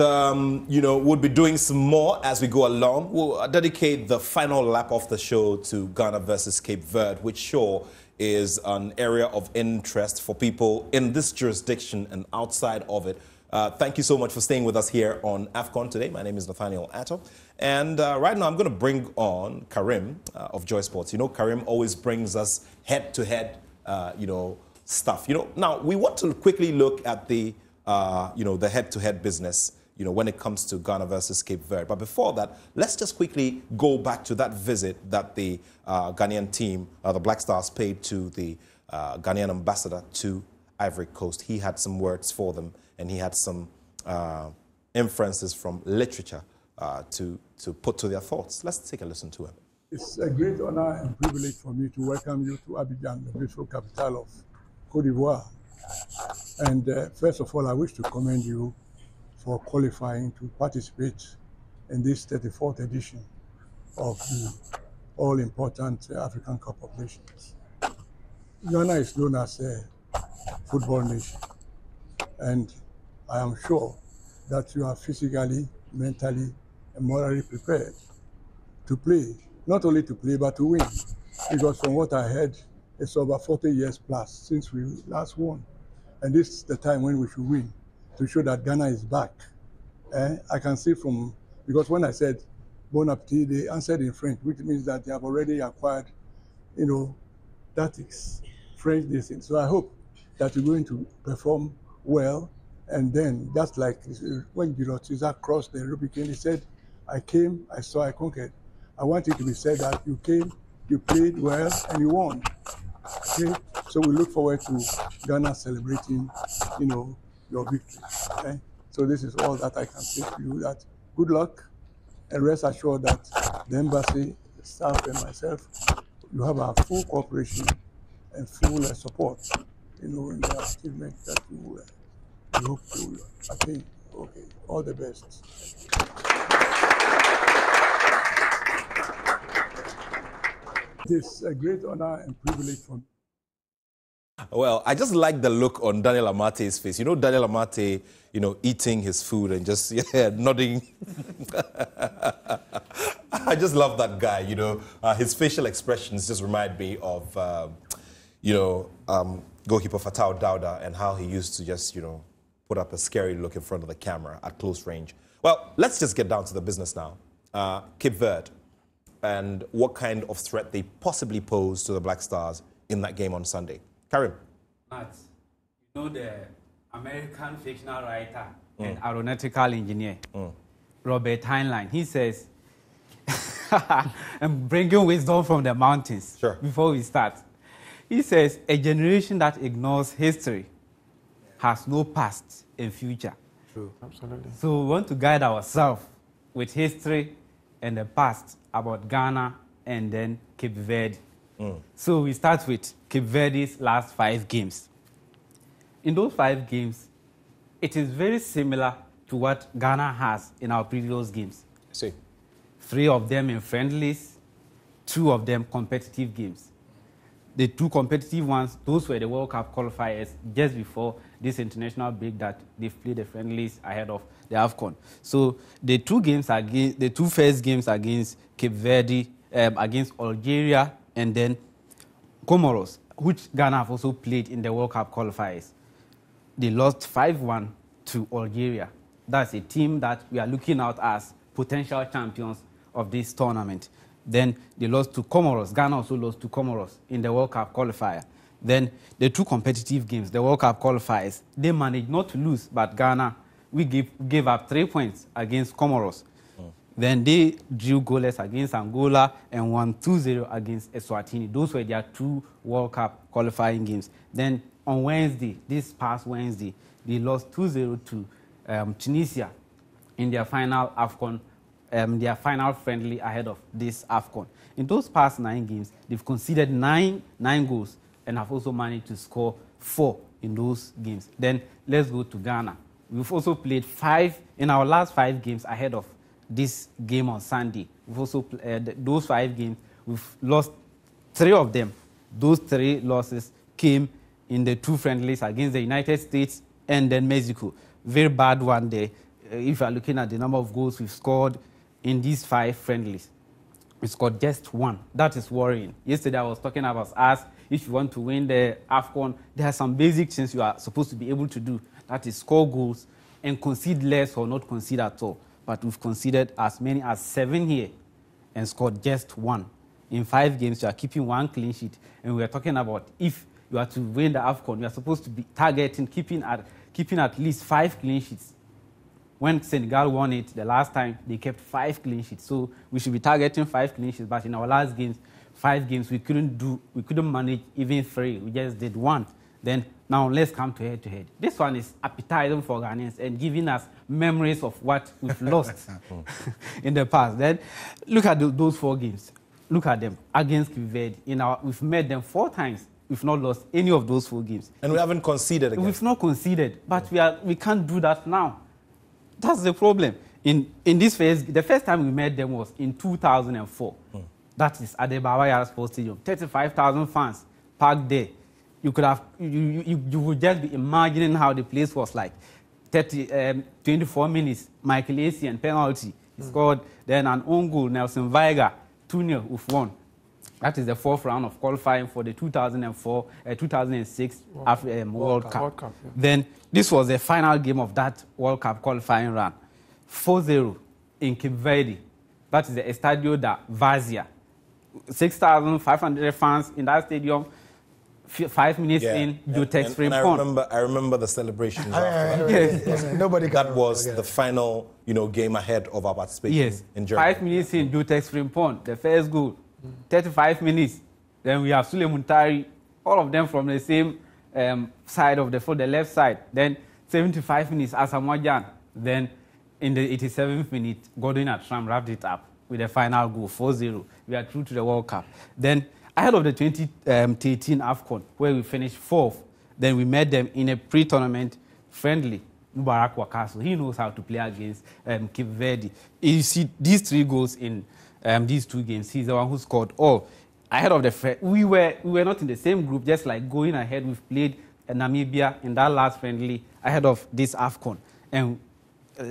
we'll be doing some more as we go along. We'll dedicate the final lap of the show to Ghana versus Cape Verde, which sure is an area of interest for people in this jurisdiction and outside of it. Thank you so much for staying with us here on AFCON Today. My name is Nathaniel Atto. And right now I'm going to bring on Karim of Joy Sports. You know, Karim always brings us head-to-head, stuff. Now we want to quickly look at the head-to-head business, when it comes to Ghana versus Cape Verde. But before that, let's just quickly go back to that visit that the Ghanaian team, the Black Stars, paid to the Ghanaian ambassador to Ivory Coast. He had some words for them, and he had some inferences from literature to put to their thoughts. Let's take a listen to him. It's a great honor and privilege for me to welcome you to Abidjan, the beautiful capital of Côte d'Ivoire. And first of all, I wish to commend you for qualifying to participate in this 34th edition of the all-important African Cup of Nations. Ghana is known as a football nation, and I am sure that you are physically, mentally, and morally prepared to play, not only to play, but to win. Because from what I heard, it's over 40 years plus since we last won. And this is the time when we should win, to show that Ghana is back. I can see because when I said bon appetit, they answered in French, which means that they have already acquired, tactics, French distance. So I hope that you're going to perform well. And then, just like when Caesar crossed the Rubicon, he said, I came, I saw, I conquered. I want it to be said that you came, you played well, and you won. Okay? So we look forward to Ghana celebrating, your victory. Okay? So this is all that I can say to you, that good luck, and rest assured that the embassy, the staff, and myself, you have our full cooperation and full support, in the achievement that you hope to attain. Okay, all the best. It is a great honor and privilege for me. Well, I just like the look on Daniel Amate's face. Daniel Amate, eating his food and just nodding. I just love that guy, His facial expressions just remind me of, goalkeeper Fatau Dauda and how he used to just, put up a scary look in front of the camera at close range. Well, let's just get down to the business now. Cape Verde. and what kind of threat they possibly pose to the Black Stars in that game on Sunday. Karim. Matt, you know the American fictional writer and aeronautical engineer, Robert Heinlein, he says, I'm bringing wisdom from the mountains before we start. He says, a generation that ignores history has no past and future. True. Absolutely. So we want to guide ourselves with history and the past about Ghana and then Cape Verde. So we start with Cape Verde's last 5 games. In those 5 games, it is very similar to what Ghana has in our previous games. See. 3 of them in friendlies, 2 of them competitive games. The 2 competitive ones, those were the World Cup qualifiers just before this international break that they've played the friendlies ahead of the AFCON. So the 2 first games against Cape Verde, against Algeria, and then Comoros, which Ghana have also played in the World Cup qualifiers. They lost 5-1 to Algeria. That's a team that we are looking out as potential champions of this tournament. Then they lost to Comoros. Ghana also lost to Comoros in the World Cup qualifier. Then the 2 competitive games, the World Cup qualifiers, they managed not to lose, but Ghana, we gave up 3 points against Comoros. Then they drew goalless against Angola and won 2-0 against Eswatini. Those were their 2 World Cup qualifying games. Then on Wednesday, this past Wednesday, they lost 2-0 to Tunisia in their final AFCON, their final friendly ahead of this AFCON. In those past 9 games, they've conceded 9 goals and have also managed to score 4 in those games. Then let's go to Ghana. We've also played 5 in our last 5 games ahead of this game on Sunday. We've also those 5 games, we've lost 3 of them. Those 3 losses came in the 2 friendlies against the United States and then Mexico. Very bad one there. If you are looking at the number of goals we've scored in these 5 friendlies, we scored just 1. That is worrying. Yesterday I was talking about us. If you want to win the AFCON, there are some basic things you are supposed to be able to do. That is score goals and concede less or not concede at all. But we've conceded as many as 7 here and scored just 1. In 5 games, you are keeping 1 clean sheet. And we are talking about if you are to win the AFCON, you are supposed to be targeting, keeping at least 5 clean sheets. When Senegal won it the last time, they kept 5 clean sheets. So we should be targeting 5 clean sheets. But in our last games, 5 games, we couldn't manage even 3. We just did 1. Then now let's come to head-to-head. This one is appetizing for Ghanaians and giving us memories of what we've lost in the past. Then look at those 4 games. Look at them against Cape Verde. We've met them 4 times. We've not lost any of those 4 games. And we haven't conceded again. We've not conceded, but we can't do that now. That's the problem. In this phase, the first time we met them was in 2004. That is at the Bawaya Sports Stadium. 35,000 fans packed there. You could have, you would just be imagining how the place was like. 24 minutes, Michael Essien penalty. He scored, then an own goal, Nelson Weiger, 2-0, we've won. That is the 4th round of qualifying for the 2006 World Cup. Then this was the final game of that World Cup qualifying run. 4-0 in Cape Verde. That is the Estadio da Vazia. 6,500 fans in that stadium. 5 minutes in, Jutex Frimpong. I remember the celebrations. Nobody. That was the final, game ahead of our participation in Germany. 5 minutes in, Jutex Frimpong, the first goal. 35 minutes. Then we have Sule Muntari, all of them from the same side of the left side. Then 75 minutes, Asamoah Gyan. Then in the 87th minute, Godwin Atram wrapped it up with the final goal, 4-0. We are through to the World Cup. Then ahead of the 2013 AFCON, where we finished 4th, then we met them in a pre-tournament friendly. Mubarak Wakaso, he knows how to play against Cape Verde. You see these 3 goals in these 2 games. He's the one who scored all. Ahead of the we were not in the same group, just like going ahead. We've played Namibia in that last friendly ahead of this AFCON. And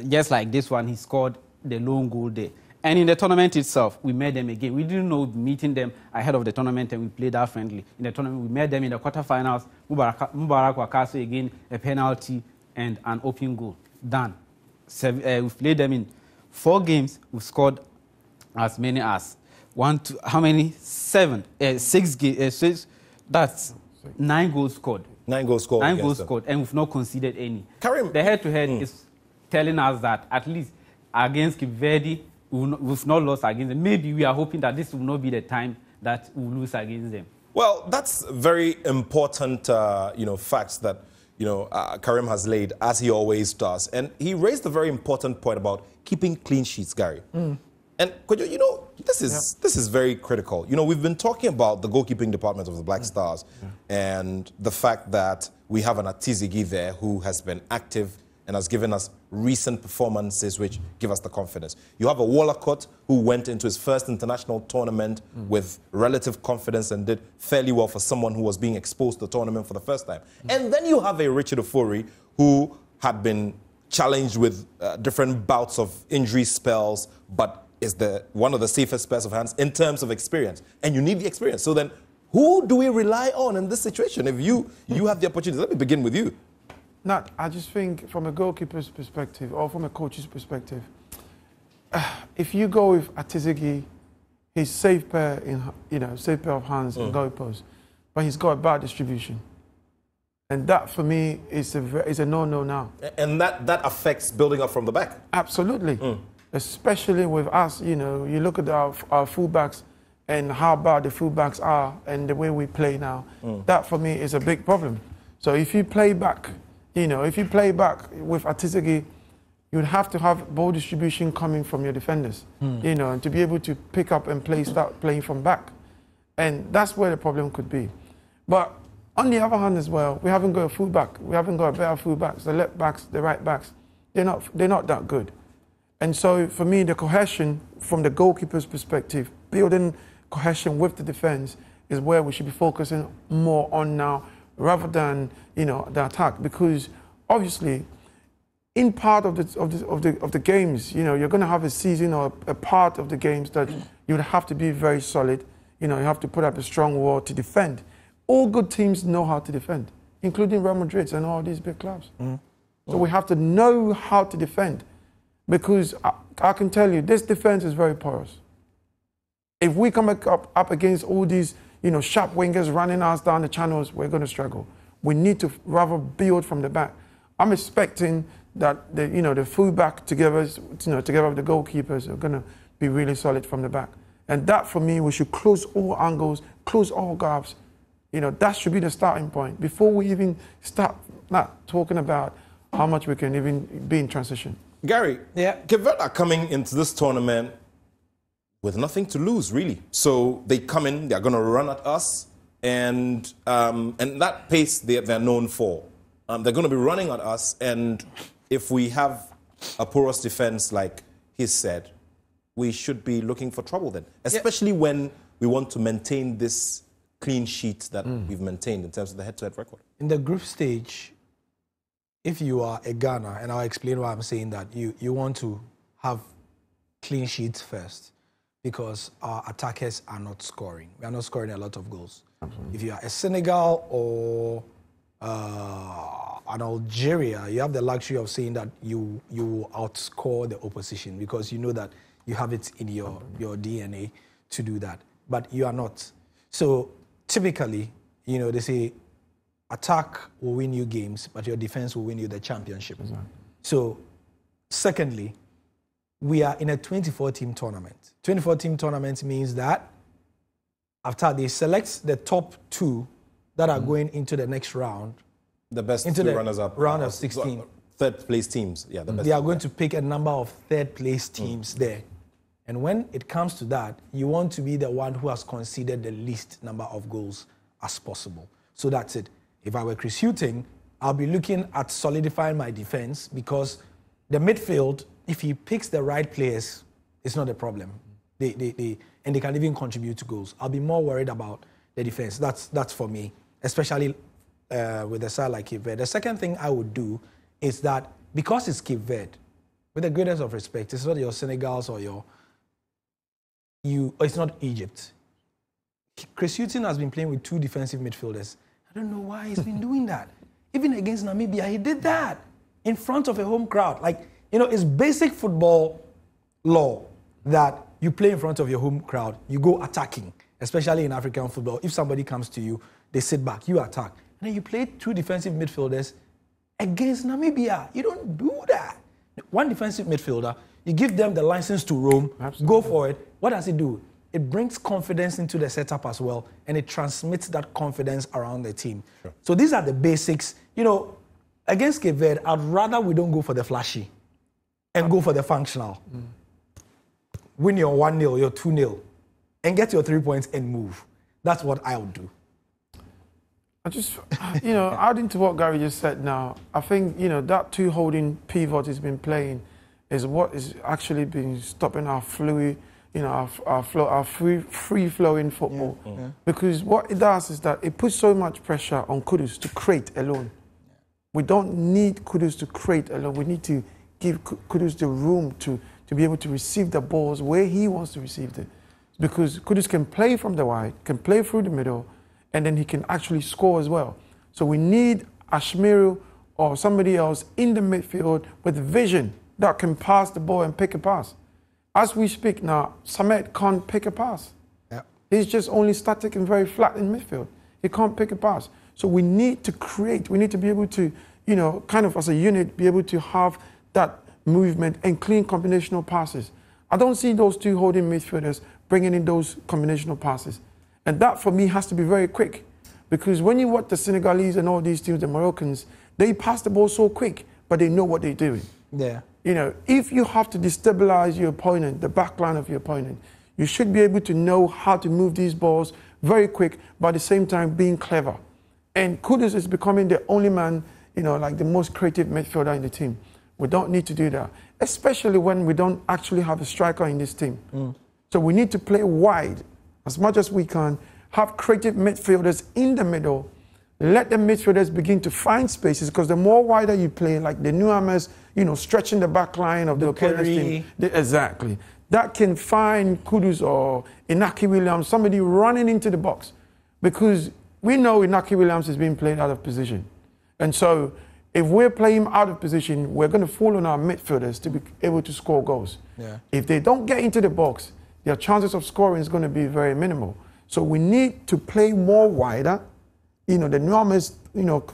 just like this one, he scored the lone goal there. And in the tournament itself, we met them again. We didn't know meeting them ahead of the tournament, and we played that friendly. In the tournament, we met them in the quarterfinals. Mubarak Wakaso again, a penalty and an open goal. Done. We've played them in 4 games. We've scored as many as how many? 6. That's 9 goals scored. 9 goals scored. 9 goals scored, and we've not conceded any. Karim, the head-to-head is telling us that at least against Cape Verde, we've not lost against them. Maybe we are hoping that this will not be the time that we'll lose against them. Well, that's very important, facts that, Karim has laid, as he always does. And he raised a very important point about keeping clean sheets, Gary. And, this is very critical. We've been talking about the goalkeeping department of the Black Stars and the fact that we have an Atizigi there who has been active and has given us recent performances which give us the confidence. You have a Wallacott who went into his first international tournament with relative confidence and did fairly well for someone who was being exposed to the tournament for the first time. And then you have a Richard Ofori who had been challenged with different bouts of injury spells, but is one of the safest pairs of hands in terms of experience. And you need the experience. So then who do we rely on in this situation? If you have the opportunity, let me begin with you. Nat, I just think from a goalkeeper's perspective or from a coach's perspective, if you go with Atizigi, he's safe pair of hands and goal post, but he's got a bad distribution, and that for me is a no-no now. And that affects building up from the back. Absolutely, especially with us. You look at our fullbacks and how bad the fullbacks are and the way we play now. That for me is a big problem. So if you play back. If you play back with Atizigi, you'd have to have ball distribution coming from your defenders, and to be able to pick up and start playing from back. And that's where the problem could be. But on the other hand as well, we haven't got a fullback. We haven't got a better fullbacks. The left backs, the right backs, they're not that good. And so for me, the cohesion from the goalkeeper's perspective, building cohesion with the defense is where we should be focusing more on now, rather than the attack, because obviously in part of the games, you're going to have a season or a part of the games that you would have to be very solid. You have to put up a strong wall to defend. All good teams know how to defend, including Real Madrid and all these big clubs. So we have to know how to defend, because I can tell you this defense is very porous. If we come up against all these sharp wingers running us down the channels, we're going to struggle. We need to rather build from the back. I'm expecting that the fullback together with the goalkeepers are going to be really solid from the back. And that for me, we should close all angles, close all gaps. That should be the starting point before we even start talking about how much we can even be in transition. Gary, Cape Verde are coming into this tournament with nothing to lose, really. So they come in, they're going to run at us, and that pace they're known for. They're going to be running at us, and if we have a porous defense, like he said, we should be looking for trouble then, especially when we want to maintain this clean sheet that we've maintained in terms of the head-to-head record. In the group stage, if you are a Ghana, and I'll explain why I'm saying that, you want to have clean sheets first, because our attackers are not scoring. We are not scoring a lot of goals. If you are a Senegal or an Algeria, you have the luxury of saying that you will outscore the opposition, because you know that you have it in your DNA to do that. But you are not. So typically, they say attack will win you games, but your defense will win you the championship. Exactly. So secondly, we are in a 24-team tournament. 24-team tournament means that after they select the top 2 that are going into the next round, the best into 2 the runners-up, round of 16, third-place teams, the best. They are going to pick a number of third-place teams there. And when it comes to that, you want to be the one who has conceded the least number of goals as possible. So that's it. If I were Chris Hughton, I'll be looking at solidifying my defense, because the midfield, if he picks the right players, it's not a problem. And they can even contribute to goals. I'll be more worried about the defense. That's for me, especially with a side like Cape Verde. The second thing I would do is that, because it's Cape Verde, with the greatest of respect, it's not your Senegals or it's not Egypt. Chris Hughton has been playing with 2 defensive midfielders. I don't know why he's been doing that. Even against Namibia, he did that in front of a home crowd. It's basic football law that you play in front of your home crowd, you go attacking, especially in African football. If somebody comes to you, they sit back, you attack. And then you play 2 defensive midfielders against Namibia. You don't do that. 1 defensive midfielder, you give them the license to roam, go for it. What does it do? It brings confidence into the setup as well, and it transmits that confidence around the team. Sure. So these are the basics. Against Cape Verde, I'd rather we don't go for the flashy and go for the functional. Win your 1-0, your 2-0, and get your 3 points and move. That's what I would do. I just, adding to what Gary just said now, I think, that 2 holding pivot he's been playing is what is actually been stopping our fluid, our free-flowing football. Yeah. Because what it does is that it puts so much pressure on Kudus to create alone. We don't need Kudus to create alone. We need to give Kudus the room to be able to receive the balls where he wants to receive them. Because Kudus can play from the wide, can play through the middle, and then he can actually score as well. So we need Ashmiru or somebody else in the midfield with vision that can pass the ball and pick a pass. As we speak now, Samet can't pick a pass. Yeah. He's just only static and very flat in midfield. He can't pick a pass. So we need to create. We need to be able to, kind of as a unit, be able to have that movement and clean combinational passes. I don't see those 2 holding midfielders bringing in those combinational passes. And that, for me, has to be very quick. Because when you watch the Senegalese and all these teams, the Moroccans, they pass the ball so quick, but they know what they're doing. Yeah. If you have to destabilize your opponent, the back line of your opponent, you should be able to know how to move these balls very quick, but at the same time being clever. And Kudus is becoming the only man, like the most creative midfielder in the team. We don't need to do that, especially when we don't actually have a striker in this team. So we need to play wide as much as we can, have creative midfielders in the middle, let the midfielders begin to find spaces, because the more wider you play, like the Nuamas, stretching the back line of the opponent's team. Exactly. That can find Kudus or Inaki Williams, somebody running into the box. Because we know Inaki Williams is being played out of position. And so if we're playing out of position, we're going to fall on our midfielders to be able to score goals. Yeah. If they don't get into the box, their chances of scoring is going to be very minimal. So we need to play more wider. The Nuamas,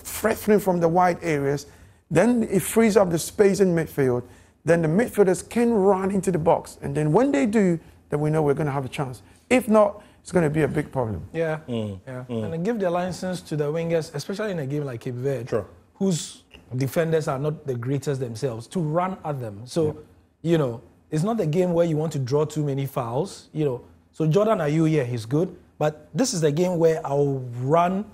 threatening from the wide areas. Then it frees up the space in midfield. Then the midfielders can run into the box. And then when they do, then we know we're going to have a chance. If not, it's going to be a big problem. Yeah. And I give the license to the wingers, especially in a game like Cape Verde, whose defenders are not the greatest themselves, to run at them. So, it's not a game where you want to draw too many fouls. So Jordan Ayew, he's good. But this is a game where I'll run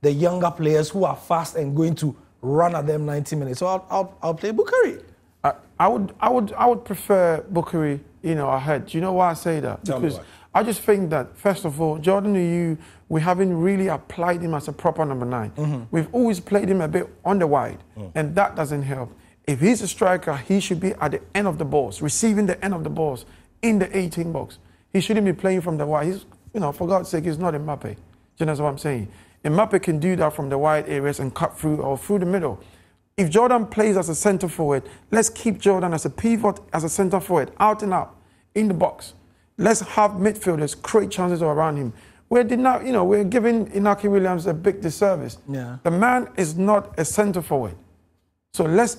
the younger players who are fast and going to run at them 90 minutes. So I'll play Bukari. I would prefer Bukari, ahead. Do you know why I say that? Because I just think that, first of all, Jordan Ayew, we haven't really applied him as a proper number 9. We've always played him a bit on the wide, and that doesn't help. If he's a striker, he should be at the end of the balls, receiving the end of the balls in the 18 box. He shouldn't be playing from the wide. He's, for God's sake, he's not Mbappe. Do you know what I'm saying? Mbappe can do that from the wide areas and cut through or through the middle. If Jordan plays as a centre forward, let's keep Jordan as a pivot, as a centre forward, out and out, in the box. Let's have midfielders create chances around him. We're giving Inaki Williams a big disservice. Yeah. The man is not a centre forward. So let's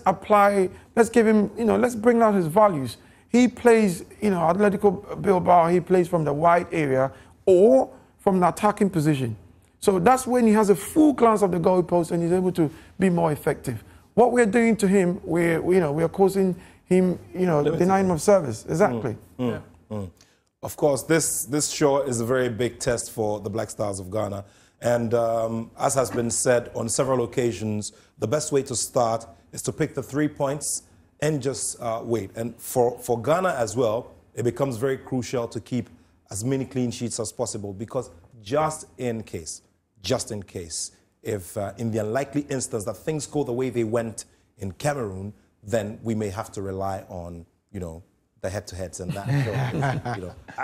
give him, let's bring out his values. He plays, Atletico Bilbao, he plays from the wide area or from an attacking position. So that's when he has a full glance of the goalpost and he's able to be more effective. What we're doing to him, we're causing him, denying him of service. Exactly. Of course, this show is a very big test for the Black Stars of Ghana. And as has been said on several occasions, the best way to start is to pick the 3 points and just wait. And for Ghana as well, it becomes very crucial to keep as many clean sheets as possible, because just in case, if in the unlikely instance that things go the way they went in Cameroon, then we may have to rely on, the head-to-heads and that.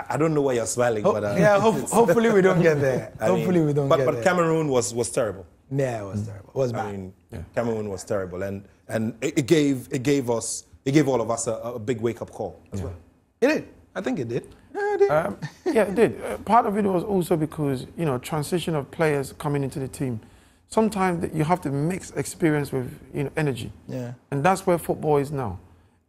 I don't know why you're smiling, but hopefully we don't get there. But Cameroon was terrible. Yeah, it was terrible. It was bad. Cameroon was terrible, and it gave all of us a big wake-up call as well. It did. I think it did. Yeah, it did. Yeah, it did. Part of it was also because, you know, transition of players coming into the team. Sometimes you have to mix experience with, you know, energy. Yeah. And that's where football is now.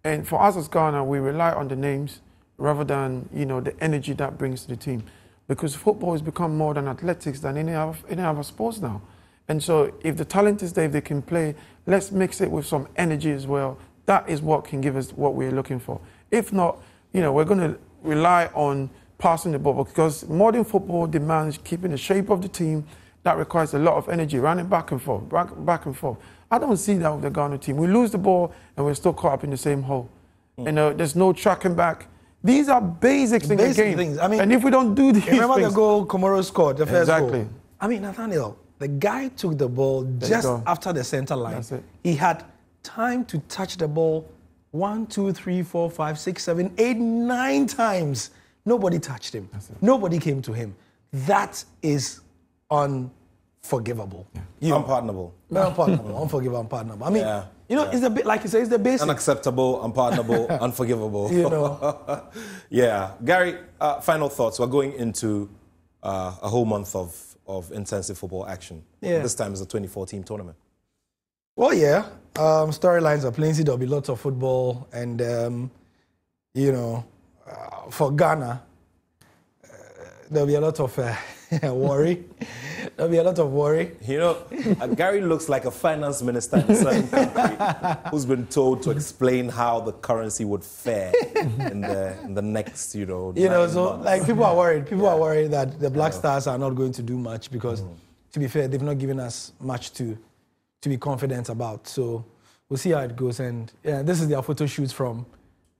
And for us as Ghana, we rely on the names rather than, you know, the energy that brings to the team. Because football has become more than athletics than any other sports now. And so if the talent is there, if they can play, let's mix it with some energy as well. That is what can give us what we're looking for. If not, you know, we're going to rely on passing the ball because modern football demands keeping the shape of the team. That requires a lot of energy, running back and forth, back and forth. I don't see that with the Ghana team. We lose the ball and we're still caught up in the same hole. You know, there's no tracking back. These are basics in the game. Things. I mean, and if we don't do these remember things, the goal Komoro scored, the first exactly. goal. I mean, Nathaniel, the guy took the ball just after the center line. That's it. He had time to touch the ball 1, 2, 3, 4, 5, 6, 7, 8, 9 times. Nobody touched him. Nobody came to him. That is unforgivable. Unpardonable. Unpardonable, unforgivable, unpardonable. I mean, you know, it's a bit like you say, it's the basic. Unacceptable, unpardonable, unforgivable. You know. Yeah. Gary, final thoughts. We're going into a whole month of intensive football action. Yeah. This time is the 2014 tournament. Well, yeah. Storylines are plenty. There'll be lots of football. And, you know, for Ghana, there'll be a lot of worry. There'll be a lot of worry. You know, Gary looks like a finance minister in a certain country who's been told to explain how the currency would fare in the next, you know, 9 so months. like people are worried. People are worried that the Black Stars are not going to do much because, to be fair, they've not given us much to be confident about. So we'll see how it goes. And this is their photo shoots from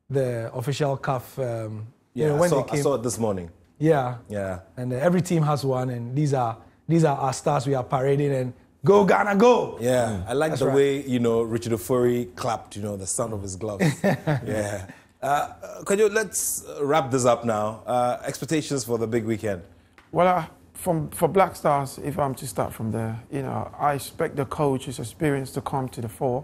the official CAF. I saw it this morning. Yeah. Yeah. And every team has one, and these are our stars we are parading, and go Ghana, go! Yeah, I like the way, you know, Richard Ofori clapped, you know, the sound of his gloves. Yeah. Kojo, let's wrap this up now. Expectations for the big weekend? Well, for Black Stars, if I'm to start from there, you know, I expect the coach's experience to come to the fore,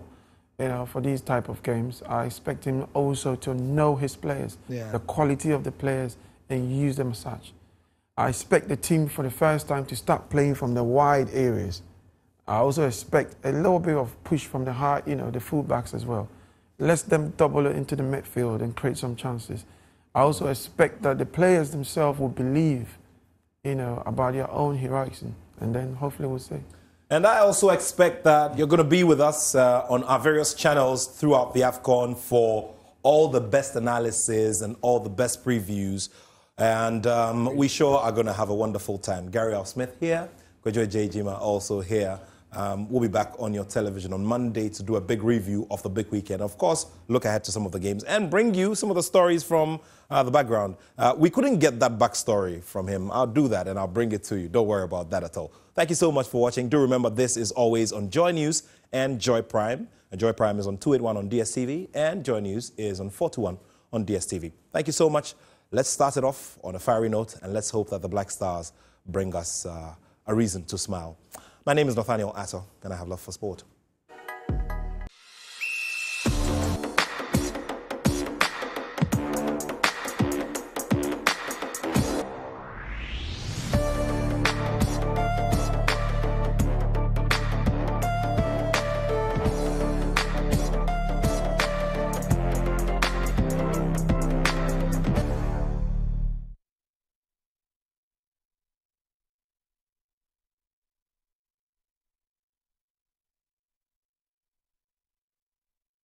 you know, for these type of games. I expect him also to know his players, the quality of the players, and use them as such. I expect the team for the first time to start playing from the wide areas. I also expect a little bit of push from the high, you know, the fullbacks as well. Let them double it into the midfield and create some chances. I also expect that the players themselves will believe, you know, about their own heroics, and then hopefully we'll see. And I also expect that you're going to be with us on our various channels throughout the AFCON for all the best analysis and all the best previews. And we sure are going to have a wonderful time. Gary L. Smith here, Kojo J. Jima also here. We'll be back on your television on Monday to do a big review of the big weekend. Of course, look ahead to some of the games and bring you some of the stories from the background. We couldn't get that backstory from him. I'll do that and I'll bring it to you. Don't worry about that at all. Thank you so much for watching. Do remember this is always on Joy News and Joy Prime. And Joy Prime is on 281 on DSTV and Joy News is on 421 on DSTV. Thank you so much. Let's start it off on a fiery note and let's hope that the Black Stars bring us a reason to smile. My name is Nathaniel Atto and I have love for sport.